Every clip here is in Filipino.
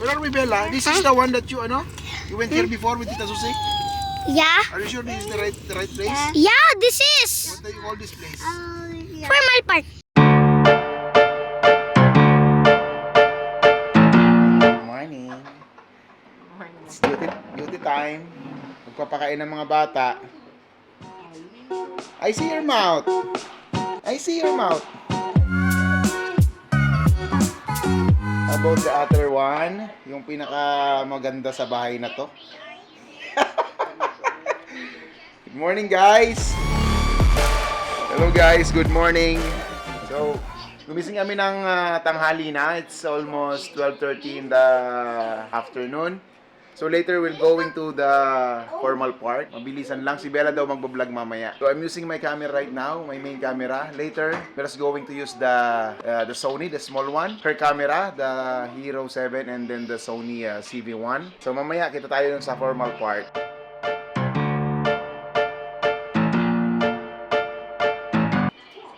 Where are we, Bella? This is the one that you went here before with Tita Susie? Yeah. Are you sure this is the right place? Yeah, this is What do you call this place? formal part. Good morning. It's duty time. Magpapakain ng mga bata. I see your mouth. I see your mouth. How about the other one? Yung pinaka maganda sa bahay na to. Good morning, guys. Hello, guys. Good morning. So, gumising kami ng tanghali na. It's almost 12:30 in the afternoon. So later we're going to the formal part. Mabilisan lang. Si Bella daw magbablog mamaya. So I'm using my camera right now, my main camera. Later, Bella's going to use the Sony, the small one. Her camera, the Hero 7 and then the Sony CV1. So mamaya kita tayo dun sa formal part.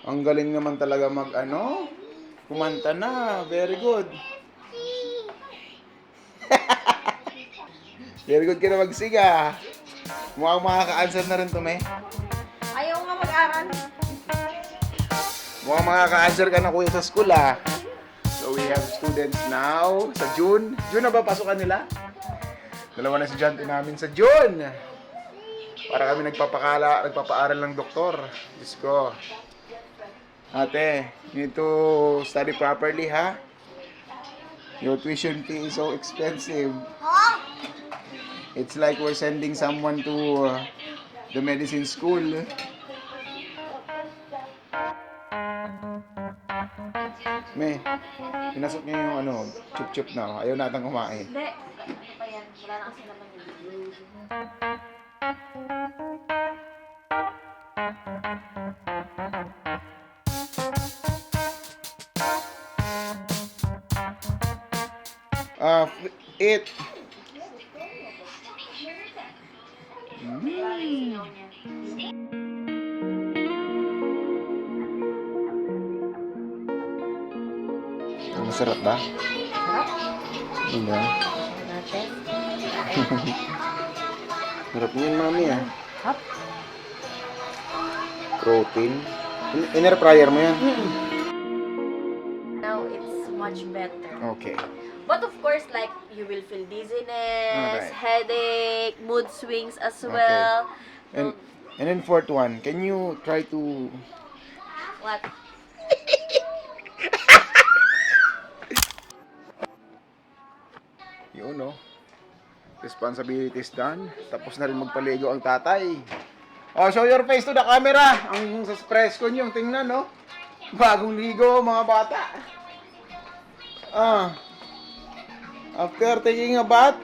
Ang galing naman talaga kumanta na. Very good. Very good ka na magsiga. Mukhang makaka-answer na rin to, me. Ayaw nga mag-aral. Mukhang makaka-answer ka na, kuya, sa school, ah. So, we have students now sa June. June na ba pasukan nila? Dalawa na estudyante namin sa June. Para kami nagpapaaral ng doktor. Diyos ko. Ate, you need to study properly, ha? Your tuition fee is so expensive. It's like we're sending someone to the medicine school. Me, pinasok niyo yung chup-chup na. Ayaw natang kumain. Hindi. Ano pa yan? Wala na kasi naman yun. Eat. Masarap ba? Sarap. Hindi. Natin. Sarap niyan, mami, ah. Hap. Protein. In-air fryer mo yan? Now it's much better. Okay. But of course, like, you will feel dizziness, Alright. headache, mood swings as Okay. well. And then fourth one, can you try to... What? Yun, no? Responsibilities done. Tapos na rin magpaligo ang tatay. Oh, show your face to the camera. Ang sa presko nyo, tingnan, no? Bagong ligo, mga bata. After taking a bath,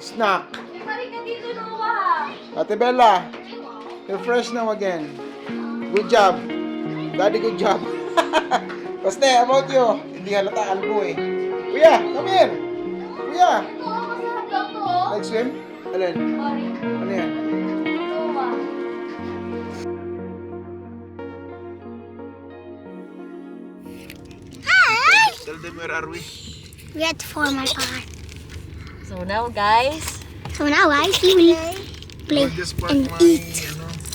snack. Balik ka dito, Noah! Ate Bella, you're fresh now again. Good job. Daddy, good job. Baste, about you. Hindi halata, albo eh. Kuya, come here. Kuya. Ito, masarap lang to, oh. Nag-swim? Alin? Sorry. Ano yan? Noah. Hi! Tell them where are we? We're at formal part. So now, guys, So now, guys, we will play and eat.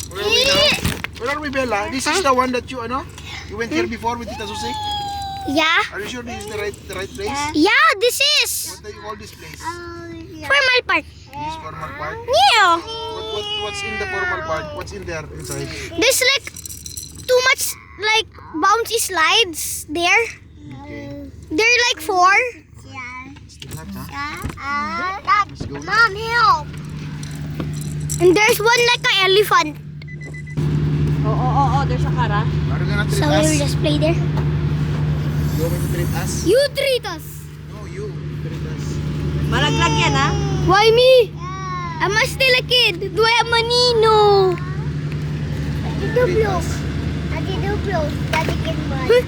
Where are we now? Where are we, Bella? This is the one that you went here before with Tita Susie? Yeah. Are you sure this is the right place? Yeah, this is What do you call this place? formal part. This is formal part? Yeah. What's in the formal part? What's in there inside? There's like too much like bouncy slides there. Okay. There are like 4. Still hot, huh? Let's go. Mom, help! And there's one like an elephant. oh, there's a car, ah. Are you gonna treat So we will us? just play there. You want me to treat us? You treat us. No, you treat us. Malaglag yan, ah. Why me? I'm still a kid. Do I have manino? Treat us. Daddy can buy.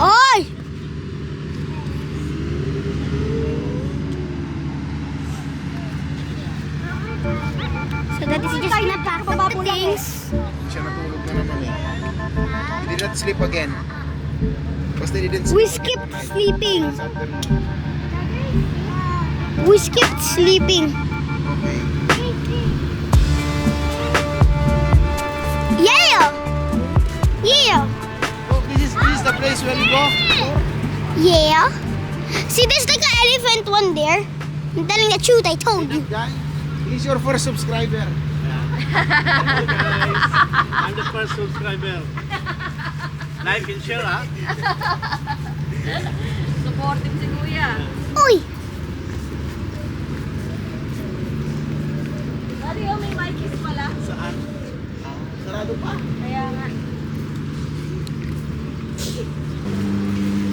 Oy! So that is just gonna pack the things. Siya natulog na naman eh. He did not sleep again. Because they didn't We skipped sleeping. We skipped sleeping. Okay. Yeah! Yeah! Oh, this is the place where we go. Yeah! See, there's like an elephant one there. I'm telling the truth, I told you. Guy, he's your first subscriber. I'm the first subscriber. Like and share, ha? Supportive si Kuya. Uy! Daddy, oh, may Mikey's pala. Saan? Sarado pa. Kaya nga.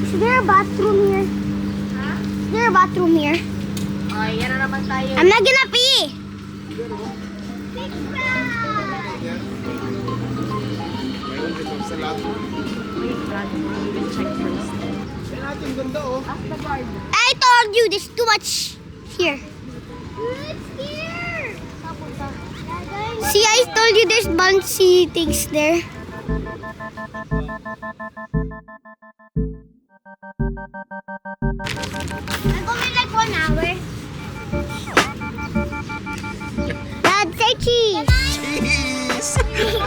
Is there a bathroom here? Ha? Is there a bathroom here? Oh, yan na naman tayo. I'm not gonna pee! Meron dito sa lahat. Wait, Brad. We will check first. Yan natin, ganda oh. Ask the guard. I told you there's too much here. It's here! See, I told you there's bouncy things there. I'm going like 1 hour. Dad, say cheese. Cheese! Say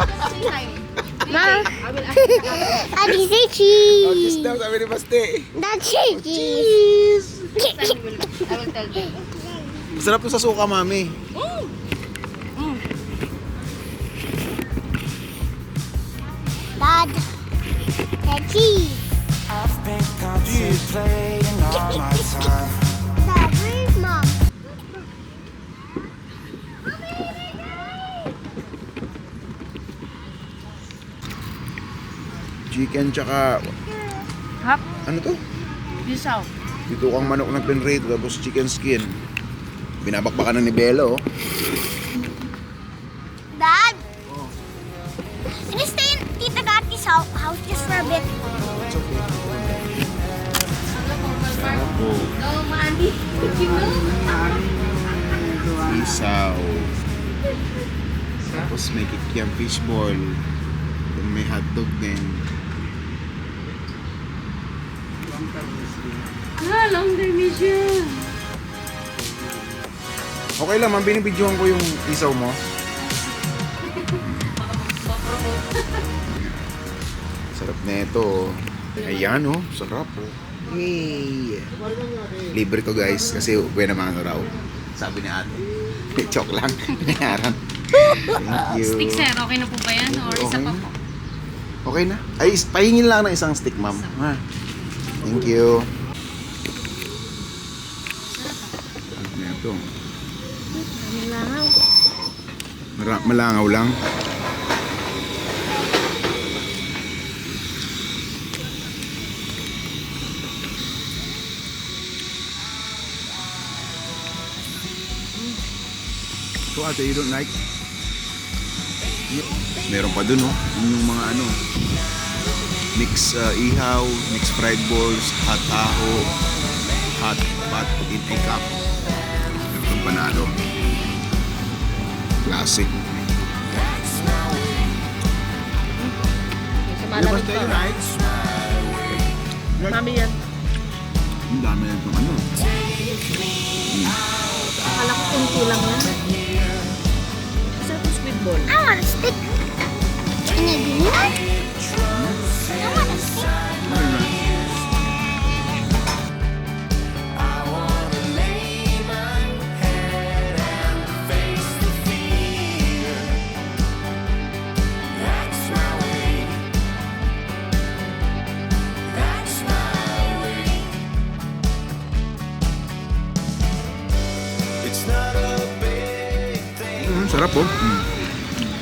hi. Ma, I will ask the guard. Daddy, say Oh, cheese cheese. daw, sabi ni Baste. Dad, say cheese. I will tell them. Masarap to sa suka, mami. Dad, say cheese. I've been contemplating all my time. Dad, where's Mom? Chicken tsaka... Hap. Ano to? Bisaw. Dito kang manok na pinrito tapos chicken skin. Binabakbakan na ni Bella, oh. Dad? Can you stay in Tita Gati's house just for a bit? It's okay. No, Mandy. You know? Isaw. Tapos may kikiam fishball. Then may hotdog din. Ah, longer mission. Okay lang, ma'am. Binibidyohan ko yung isaw mo. Sarap na ito, oh. Ayan, oh. Sarap, oh. Yay! Libre to, guys. Kasi uwi naman raw. Sabi ni ate. Joke lang. Binayaran. Thank you. Stick sir, okay na po ba yan? Or isa Okay pa na. po? Okay na. Ay, pahingin lang ng isang stick, ma'am. Ha? Thank you. Ano na ito? Malangaw lang. So ate, you don't like? Meron pa dun, oh. Yun yung mga ano. Mix ihaw, mix fried balls, hot taho, hot pot in a cup. Meron panalo. Classic. Malamig pa. right? Mami yan. Ang dami na itong ano. Akala ko kunti lang yan. Isa itong squid ball. I want a stick. Can you do that? I want a stick. Sarap, oh.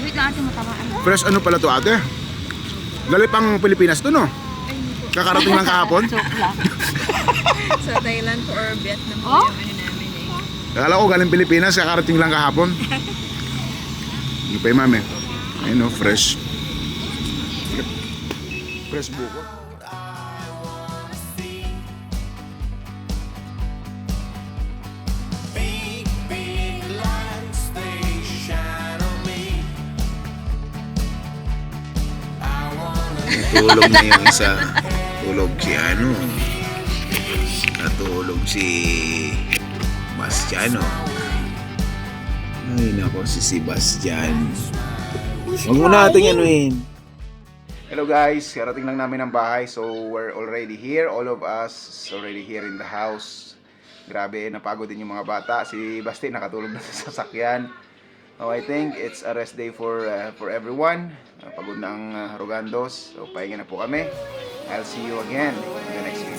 Wait lang ate, matamaan. Fresh ano pala to, ate? Galing pang Pilipinas to, no? Kakarating lang kahapon. Sa Thailand or Vietnam po Oh? yung ano namin eh. Akala ko galing Pilipinas, kakarating lang kahapon. Hindi pa yung mami. Ayun, oh, fresh. Fresh buko. Tulong na yung isa. Natulog si ano. Natulog si Bastiano. Ay nako, si Sebastian. Huwag mo natin anuin. Hello guys, karating lang namin ang bahay. So we're already here. All of us already here in the house. Grabe, napagod din yung mga bata. Si Basti nakatulog na sa sasakyan. So I think it's a rest day for everyone. Pagod na ang Rogandos. So pahinga na po kami. I'll see you again in the next video.